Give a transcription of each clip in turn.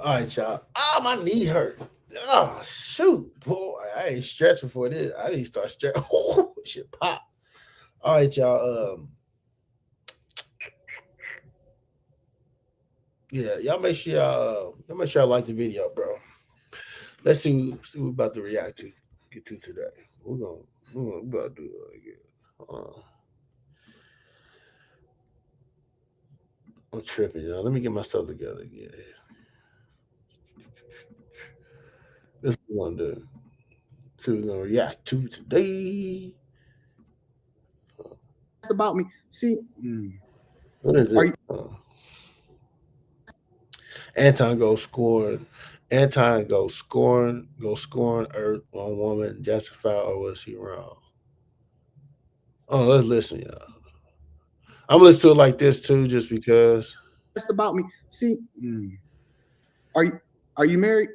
All right, y'all. Oh, my knee hurt. Oh, shoot. Boy, I ain't stretching for this. I didn't start stretching. Shit pop. All right, y'all. Yeah, y'all make sure y'all like the video, bro. Let's see what we're about to react to. Get to today. We're about to do it again. I'm tripping, y'all. Let me get myself together again. This one to see what we're gonna react to today. About me. See, What is are it? you Anton goes scoring. Anton goes scoring Earth on woman justified or was he wrong? Oh, let's listen, y'all. I'm gonna listen to it like this too, just because. about me? See, are you are you married?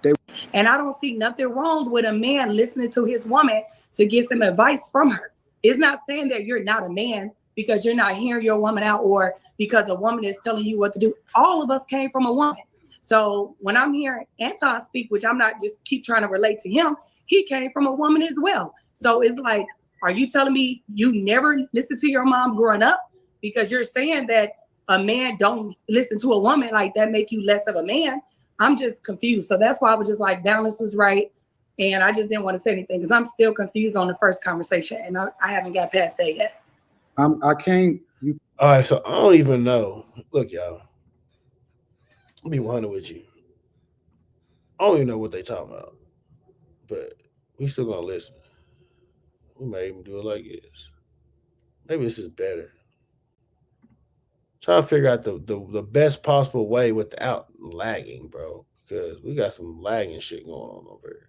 They And I don't see nothing wrong with a man listening to his woman to get some advice from her. It's not saying that you're not a man because you're not hearing your woman out or because a woman is telling you what to do. All of us came from a woman. So when I'm hearing Anton speak, which I'm not just keep trying to relate to him, he came from a woman as well. So it's like, are you telling me you never listened to your mom growing up? Because you're saying that a man don't listen to a woman, like that make you less of a man. I'm just confused. So that's why I was just like, Balance was right. And I just didn't want to say anything because I'm still confused on the first conversation and I haven't got past that yet. I came. You All right, so I don't even know. Look, y'all. I'll be 100 with you. I don't even know what they talking about, but we still gonna listen. We may even do it like this. Maybe this is better. Trying to figure out the best possible way without lagging, bro. Because we got some lagging shit going on over here.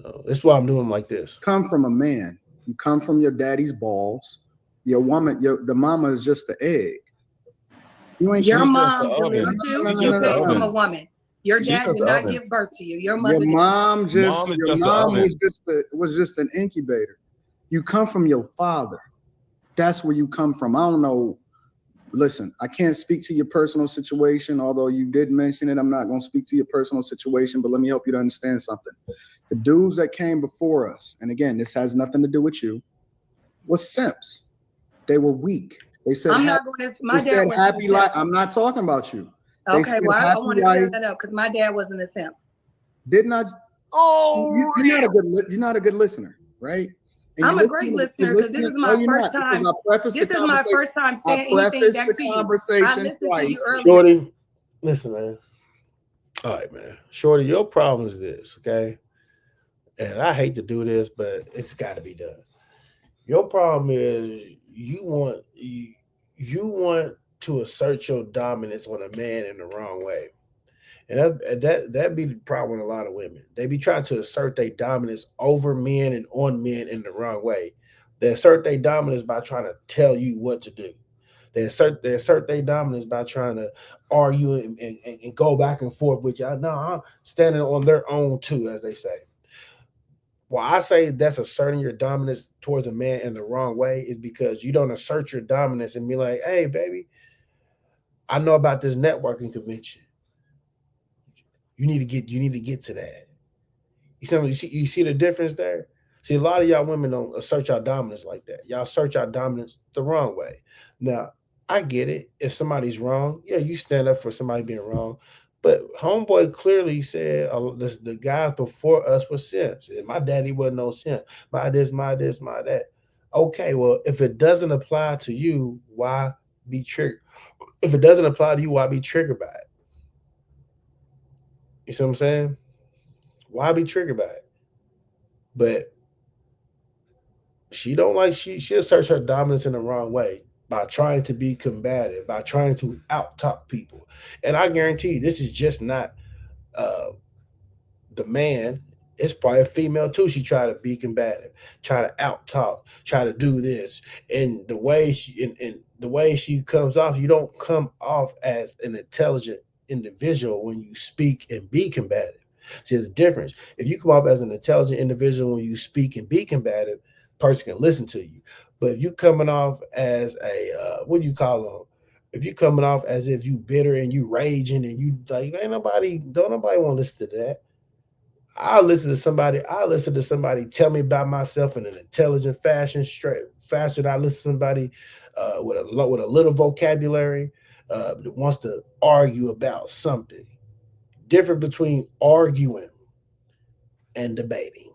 So that's why I'm doing like this. come from a man. You come from your daddy's balls. Your woman, the mama is just the egg. You ain't. Your She's just the mom oven. delivered you. She's You just the came from a oven. woman. Your She's dad just did the not oven. give birth to you. Your Your mother did. mom just. Mom is Your just the mom oven. was just an incubator. You come from your father. That's where you come from. I don't know. Listen, I can't speak to your personal situation, although you did mention it. I'm not going to speak to your personal situation, but let me help you to understand something. The dudes that came before us, and again, this has nothing to do with you, was simps. They were weak. They said I'm happy. not going to. They My dad said wasn't a happy simp. life. I'm not talking about you. They Okay, said well, I happy want to clear life. that up because my dad wasn't a simp. Did not. Oh, You're not a good. You're not a good listener, right? And I'm a great listener because this is No, my you're first not, because time. I prefaced the This is my conversation. first time I saying anything prefaced the back to you. I conversation listened to you twice. earlier. Shorty, listen, man. All right, man. Shorty, your problem is this, okay? And I hate to do this, but it's got to be done. Your problem is you want to assert your dominance on a man in the wrong way. And that be the problem with a lot of women. They be trying to assert their dominance over men and on men in the wrong way. They assert their dominance by trying to tell you what to do. They assert their dominance by trying to argue and go back and forth with you. No, I'm standing on their own too, as they say. Why I say that's asserting your dominance towards a man in the wrong way is because you don't assert your dominance and be like, hey, baby, I know about this networking convention. You need to get to that. You see the difference there? See, a lot of y'all women don't assert y'all dominance like that. Y'all assert y'all dominance the wrong way. Now, I get it. If somebody's wrong, yeah, you stand up for somebody being wrong. But homeboy clearly said the guys before us were simps. And my daddy wasn't no simp. My that. Okay, well, if it doesn't apply to you, why be triggered? If it doesn't apply to you, why be triggered by it? You see what I'm saying? Why be triggered by it? But she don't like she asserts her dominance in the wrong way by trying to be combative, by trying to out talk people. And I guarantee you, this is just not uh, the man. It's probably a female too. She try to be combative, try to out talk, try to do this, and the way she comes off, you don't come off as an intelligent individual when you speak and be combative. See, there's a difference. If you come off as an intelligent individual when you speak and be combative, person can listen to you. But if you coming off as a what do you call them? If you coming off as if you bitter and you raging and you like, don't nobody want to listen to that. I listen to somebody tell me about myself in an intelligent fashion, straight faster than I listen to somebody with a little vocabulary that wants to argue about something. Different between arguing and debating.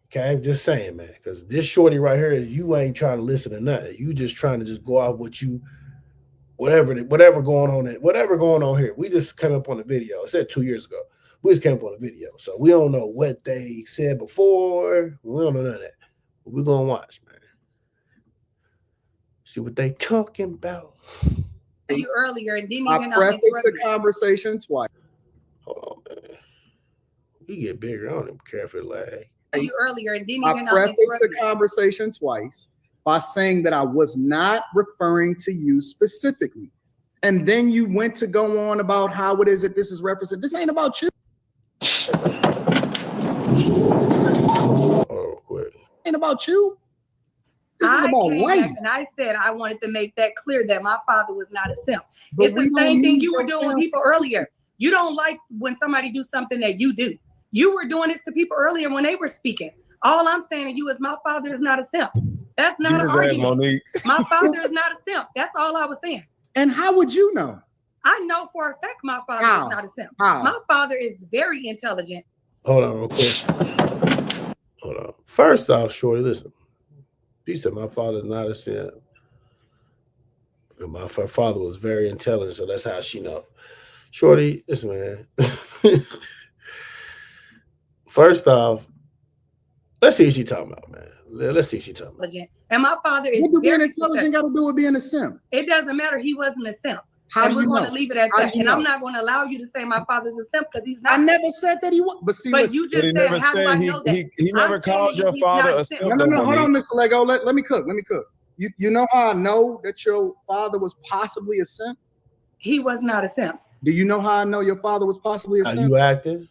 Okay, I'm just saying, man, because this shorty right here, you ain't trying to listen to nothing. You just trying to just go off what you whatever going on here. We just came up on the video. I said 2 years ago. We just came up on the video. So we don't know what they said before. We don't know none of that. But we're gonna watch, man. See what they talking about. You earlier and didn't I even know prefaced the conversation twice. Hold on, man. We get bigger. I don't even care if it lag. You earlier and didn't I even know prefaced the conversation twice by saying that I was not referring to you specifically. And then you went to go on about how it is that this is represented. This ain't about you. Oh, quick. Ain't about you. This is about life. And I said I wanted to make that clear that my father was not a simp. But it's the same thing you were doing with people earlier. You don't like when somebody do something that you do. You were doing this to people earlier when they were speaking. All I'm saying to you is my father is not a simp. That's not an argument. My father is not a simp. That's all I was saying. And how would you know? I know for a fact my father is not a simp. My father is very intelligent. Hold on real quick. Hold on. First off, shorty, listen. She said my father's not a simp. My father was very intelligent, so that's how she know. Shorty, listen, man. First off, let's see what she's talking about, man. Let's see what she's talking about. And my father is what do being intelligent got to do with being a simp? It doesn't matter. He wasn't a simp. How and we're going know? to leave it at How that. And I'm not going to allow you to say my father's a simp because he's not. I never said that he was. But see, but you just said, how do I know that? He never called your father a simp. No. Hold on, Mr. Lego. Let me cook. You know how I know that your father was possibly a simp? He was not a simp. Do you know how I know your father was possibly a simp? How you acting?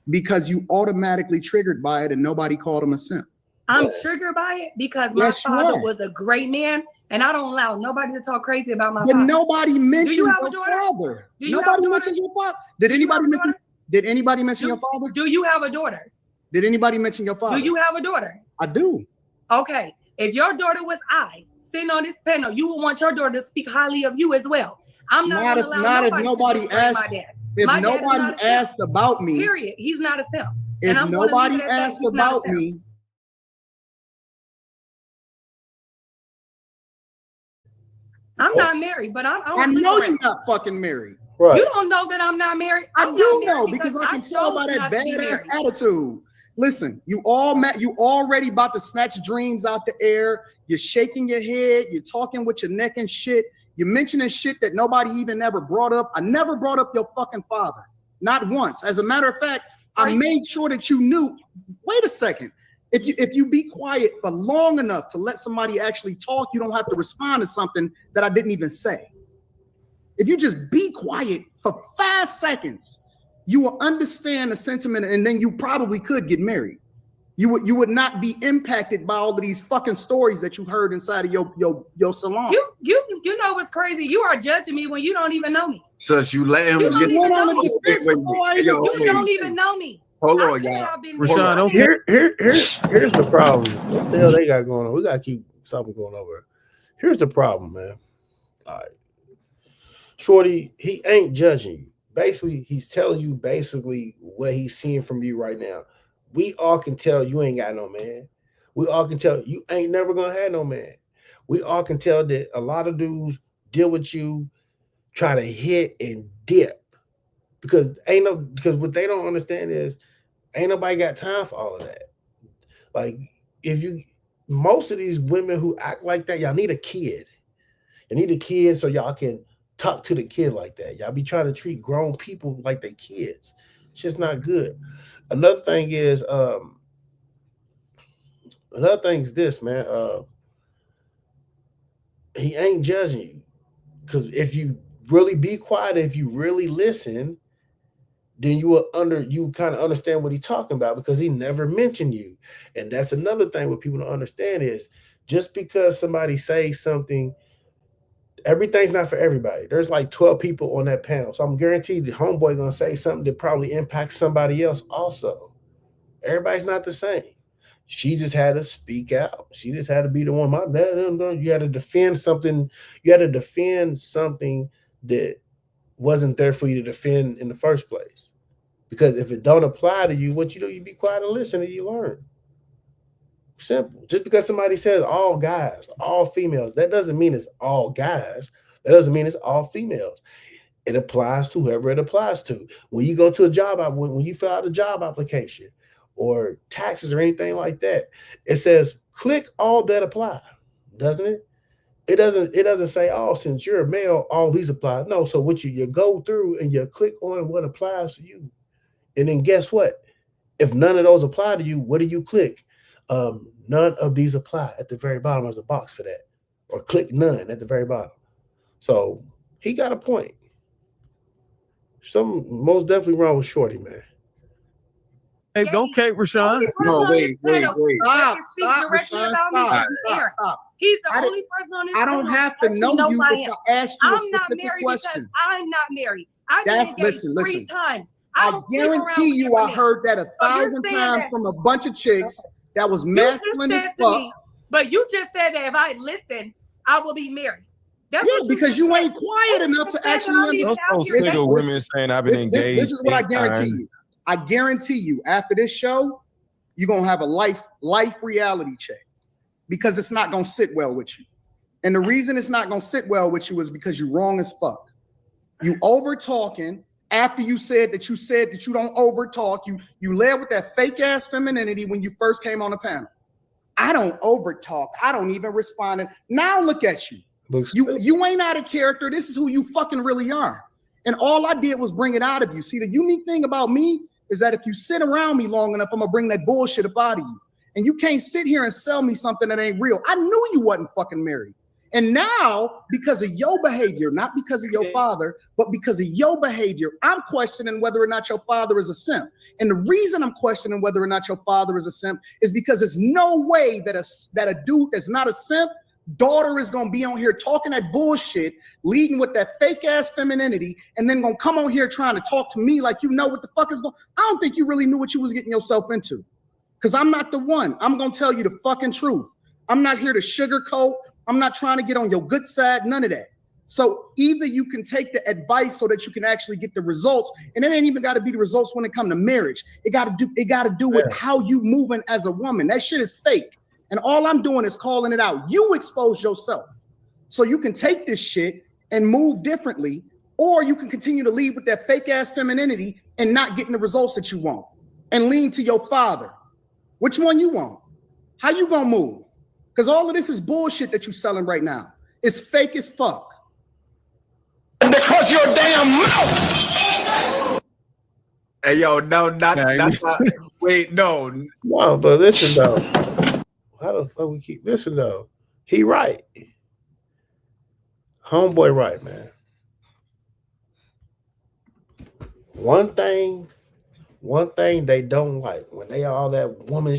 Because you automatically triggered by it and nobody called him a simp. I'm triggered by it because my father was a great man and I don't allow nobody to talk crazy about my father. But nobody mentioned your father. Nobody mentioned your father. Did anybody mention your father? Do you have a daughter? Did anybody mention your father? Do you have a daughter? I do. Okay. If your daughter was sitting on this panel, you would want your daughter to speak highly of you as well. I'm not going to allow nobody to asked my dad. If nobody asked about me, period, he's not a simp. If nobody asked about me, I'm not married, but I know you're not fucking married. Right. You don't know that I'm not married. I do know because I can tell by that badass attitude. Listen, you already about to snatch dreams out the air. You're shaking your head. You're talking with your neck and shit. You're mentioning shit that nobody even ever brought up. I never brought up your fucking father. Not once. As a matter of fact, I made sure that you knew. Wait a second. If you be quiet for long enough to let somebody actually talk, you don't have to respond to something that I didn't even say. If you just be quiet for 5 seconds, you will understand the sentiment, and then you probably could get married. You would not be impacted by all of these fucking stories that you heard inside of your salon. You know what's crazy? You are judging me when you don't even know me. Since you let him get you don't even know me. Hold on, y'all. Rashawn, here's the problem. What the hell they got going on? We gotta keep something going over. Here's the problem, man. All right. Shorty, he ain't judging you. Basically, he's telling you what he's seeing from you right now. We all can tell you ain't got no man. We all can tell you ain't never gonna have no man. We all can tell that a lot of dudes deal with you, try to hit and dip. Because what they don't understand is ain't nobody got time for all of that. Like most of these women who act like that, y'all need a kid. You need a kid so y'all can talk to the kid like that. Y'all be trying to treat grown people like they kids. It's just not good. Another thing is this, man. He ain't judging you. Because if you really be quiet, if you really listen, then you kind of understand what he's talking about because he never mentioned you. And that's another thing what people don't understand is just because somebody says something Everything's not for everybody. There's like 12 people on that panel. So I'm guaranteed the homeboy gonna say something that probably impacts somebody else also. Everybody's not the same. She just had to speak out. She just had to be the one. My dad, you had to defend something. You had to defend something that wasn't there for you to defend in the first place. Because if it don't apply to you, what you do, you be quiet and listen and you learn. Simple. Just because somebody says all guys, all females, that doesn't mean it's all guys. That doesn't mean it's all females. It applies to whoever it applies to. When you go to a job, when you fill out a job application or taxes or anything like that, it says click all that apply, doesn't it? It doesn't say, oh, since you're a male, all these apply. No, so what you go through and you click on what applies to you. And then guess what? If none of those apply to you, what do you click? None of these apply. At the very bottom is a box for that. Or click none at the very bottom. So he got a point. Something most definitely wrong with Shorty, man. Hey, don't Kate Rashawn. No, wait. Stop, Stop, directly Rashawn, about me. stop, He's stop, Aaron. stop. He's the only person on this. I don't have to know you if I ask you a I'm not specific married question. because I'm not married. I've That's been engaged listen. 3 times. I guarantee you I heard that 1,000 times from a bunch of chicks that was masculine as fuck. But you just said that if I listen, I will be married. That's yeah, because you ain't quiet enough to actually Those single women saying I've been engaged. This is what I guarantee you. I guarantee you after this show, you're going to have a life reality check because it's not going to sit well with you. And the reason it's not going to sit well with you is because you're wrong as fuck. You over talking after you said that you don't over talk. You led with that fake ass femininity when you first came on the panel. I don't over talk. I don't even respond. Now look at you. You ain't out of character. This is who you fucking really are. And all I did was bring it out of you. See, the unique thing about me is that if you sit around me long enough, I'm gonna bring that bullshit up out of you. And you can't sit here and sell me something that ain't real. I knew you wasn't fucking married. And now, because of your behavior, not because of your father, but because of your behavior, I'm questioning whether or not your father is a simp. And the reason I'm questioning whether or not your father is a simp is because there's no way that a dude that's not a simp daughter is gonna be on here talking that bullshit, leading with that fake ass femininity, and then gonna come on here trying to talk to me like you know what the fuck is going. I don't think you really knew what you was getting yourself into. Because I'm not the one. I'm gonna tell you the fucking truth. I'm not here to sugarcoat. I'm not trying to get on your good side, none of that. So either you can take the advice so that you can actually get the results, and it ain't even got to be the results when it comes to marriage. It got to do with how you moving as a woman. That shit is fake. And all I'm doing is calling it out. You expose yourself. So you can take this shit and move differently, or you can continue to lead with that fake ass femininity and not getting the results that you want and lean to your father. Which one you want? How you gonna move? Because all of this is bullshit that you're selling right now. It's fake as fuck. And because your damn mouth. Hey, yo, that's not, wait, no. No, but listen though. How the fuck we keep listening though? He right. Homeboy right, man. One thing they don't like when they all that woman.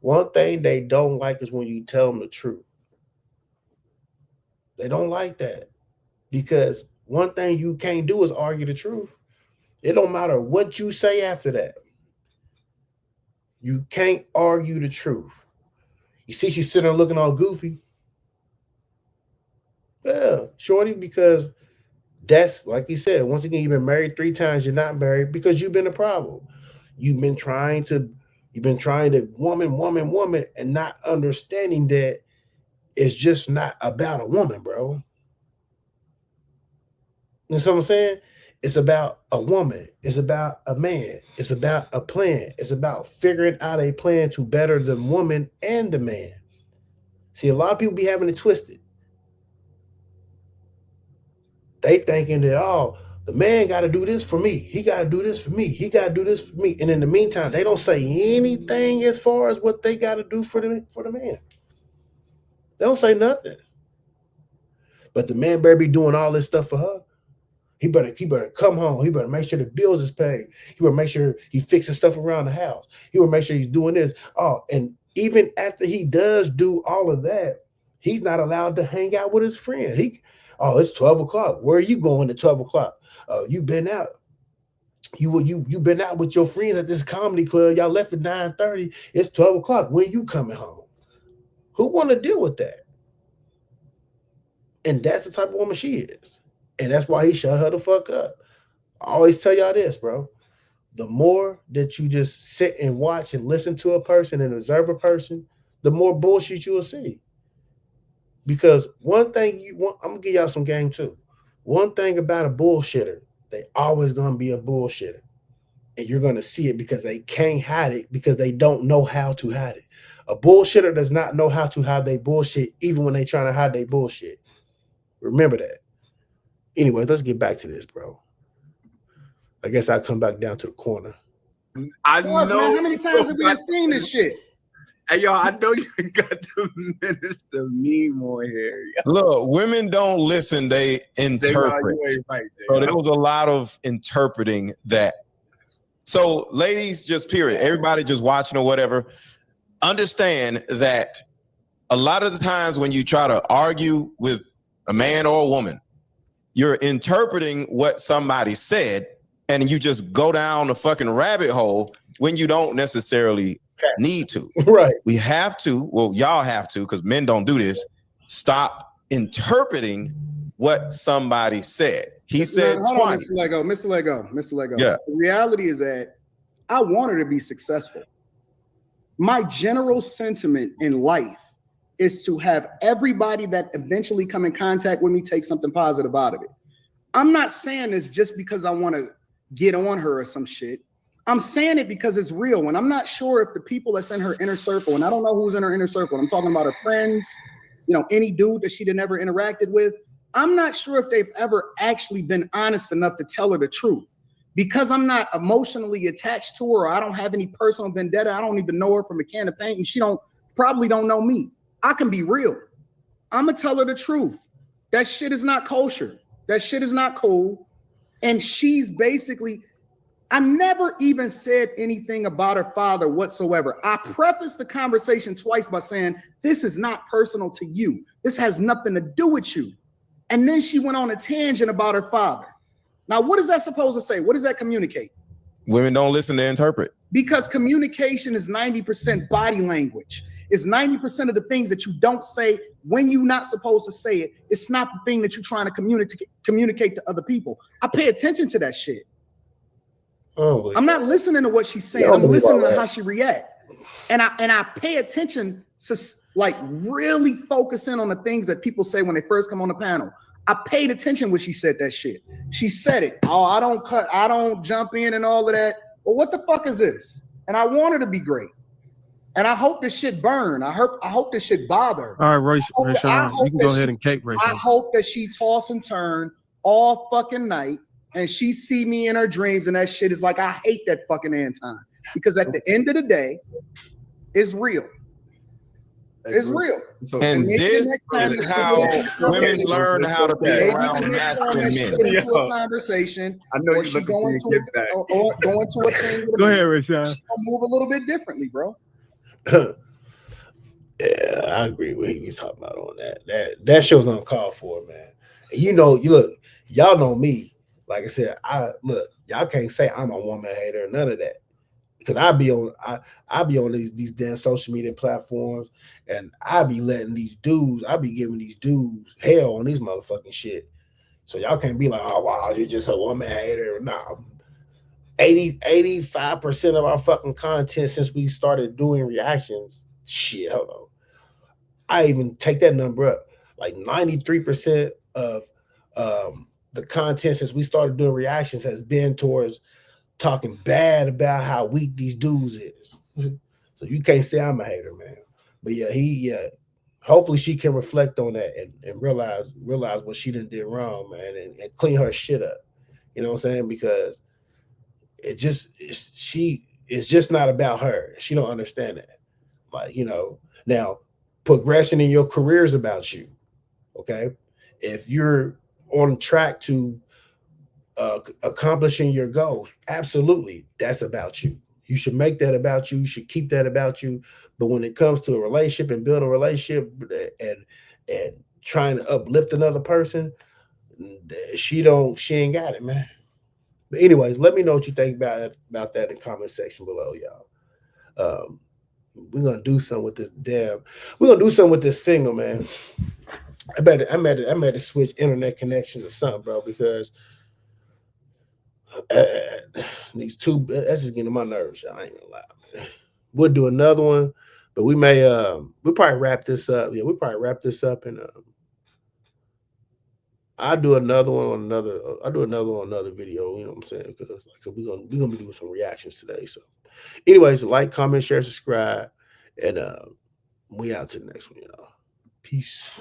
One thing they don't like is when you tell them the truth. They don't like that because one thing you can't do is argue the truth. It don't matter what you say after that. You can't argue the truth. You see, she's sitting there looking all goofy. Yeah, shorty, because that's like you said. Once again, you've been married 3 times. You're not married because you've been a problem. You've been trying to woman, and not understanding that it's just not about a woman, bro. You know what I'm saying? It's about a woman. It's about a man. It's about a plan. It's about figuring out a plan to better the woman and the man. See, a lot of people be having it twisted. They thinking that, oh, the man got to do this for me. He got to do this for me. He got to do this for me. And in the meantime, they don't say anything as far as what they got to do for the man. They don't say nothing. But the man better be doing all this stuff for her. He better come home. He better make sure the bills is paid. He better make sure he fixing stuff around the house. He better make sure he's doing this. Oh, and even after he does do all of that, He's not allowed to hang out with his friend. It's 12 o'clock. Where are you going at 12 o'clock? You've been out. You been out with your friends at this comedy club. Y'all left at 9:30. It's 12 o'clock. When you coming home? Who want to deal with that? And that's the type of woman she is. And that's why he shut her the fuck up. I always tell y'all this, bro. The more that you just sit and watch and listen to a person and observe a person, the more bullshit you will see. Because one thing I'm gonna give y'all some game too. One thing about a bullshitter, they always gonna be a bullshitter. And you're gonna see it because they can't hide it because they don't know how to hide it. A bullshitter does not know how to hide their bullshit, even when they trying to hide their bullshit. Remember that. Anyway, let's get back to this, bro. I guess I'll come back down to the corner. I know. Man, how many times have we seen this shit? Hey, y'all, I know you got the minister meme on here. Look, women don't listen, they interpret. So there was a lot of interpreting that. So ladies, just period, everybody just watching or whatever, understand that a lot of the times when you try to argue with a man or a woman, you're interpreting what somebody said and you just go down a fucking rabbit hole when you don't necessarily need to. Right. We have to, well, y'all have to, because men don't do this, stop interpreting what somebody said. He said hold twice. on, Mr. Lego. Yeah. The reality is that I want her to be successful. My general sentiment in life is to have everybody that eventually come in contact with me take something positive out of it. I'm not saying this just because I want to get on her or some shit. I'm saying it because it's real. And I'm not sure if the people that's in her inner circle, and I don't know who's in her inner circle, I'm talking about her friends, any dude that she'd never interacted with. I'm not sure if they've ever actually been honest enough to tell her the truth. Because I'm not emotionally attached to her, or I don't have any personal vendetta. I don't even know her from a can of paint, and she probably don't know me. I can be real. I'm gonna tell her the truth. That shit is not kosher. That shit is not cool. And she's basically, I never even said anything about her father whatsoever. I prefaced the conversation twice by saying, this is not personal to you. This has nothing to do with you. And then she went on a tangent about her father. Now, what is that supposed to say? What does that communicate? Women don't listen to interpret. Because communication is 90% body language. It's 90% of the things that you don't say when you're not supposed to say it. It's not the thing that you're trying to communicate to other people. I pay attention to that shit. Oh, I'm not listening to what she's saying. I'm listening to how she react. And I pay attention to really focus in on the things that people say when they first come on the panel. I paid attention when she said that shit. She said it. Oh, I don't jump in and all of that. Well, what the fuck is this? And I want her to be great. And I hope this shit burn. I hope this shit bother. All right, Rayshawn, you can go ahead and cake Rayshawn. I hope that she toss and turn all fucking night and she see me in her dreams and that shit is like, I hate that fucking Anton. Because at the end of the day, it's real. It's real. And this is how women learn how to be around masculine men. Conversation. I know you're going to a thing. Go ahead, Rayshawn. Move a little bit differently, bro. Yeah, I agree with you talking about on that. That show's uncalled for, man. And you look, y'all know me. Like I said, y'all can't say I'm a woman hater or none of that. Because I be on these damn social media platforms, and I be letting giving these dudes hell on these motherfucking shit. So y'all can't be like, oh wow, you're just a woman hater. Nah. 85% of our fucking content since we started doing reactions, shit, hold on. I even take that number up. Like 93% of the content since we started doing reactions has been towards talking bad about how weak these dudes is. So you can't say I'm a hater, man. But yeah, hopefully she can reflect on that and realize what she done did wrong, man, and clean her shit up. You know what I'm saying? Because it's just not about her. She don't understand that. Like, now progression in your career is about you. Okay. If you're on track to accomplishing your goals, absolutely, that's about you. You should make that about you. You should keep that about you. But when it comes to a relationship and build a relationship and trying to uplift another person, she ain't got it, man. But anyways, let me know what you think about that in the comment section below, y'all. We're gonna do something with this we're gonna do something with this signal, man. I'm at to switch internet connection or something, bro, because these two, that's just getting on my nerves, y'all. I ain't gonna lie, man. We'll do another one, but we'll probably wrap this up. Yeah, we'll probably wrap this up, and I'll do another one on another video. You know what I'm saying? Because like, so we're gonna be doing some reactions today. So, anyways, like, comment, share, subscribe, and we out to the next one, y'all. Peace.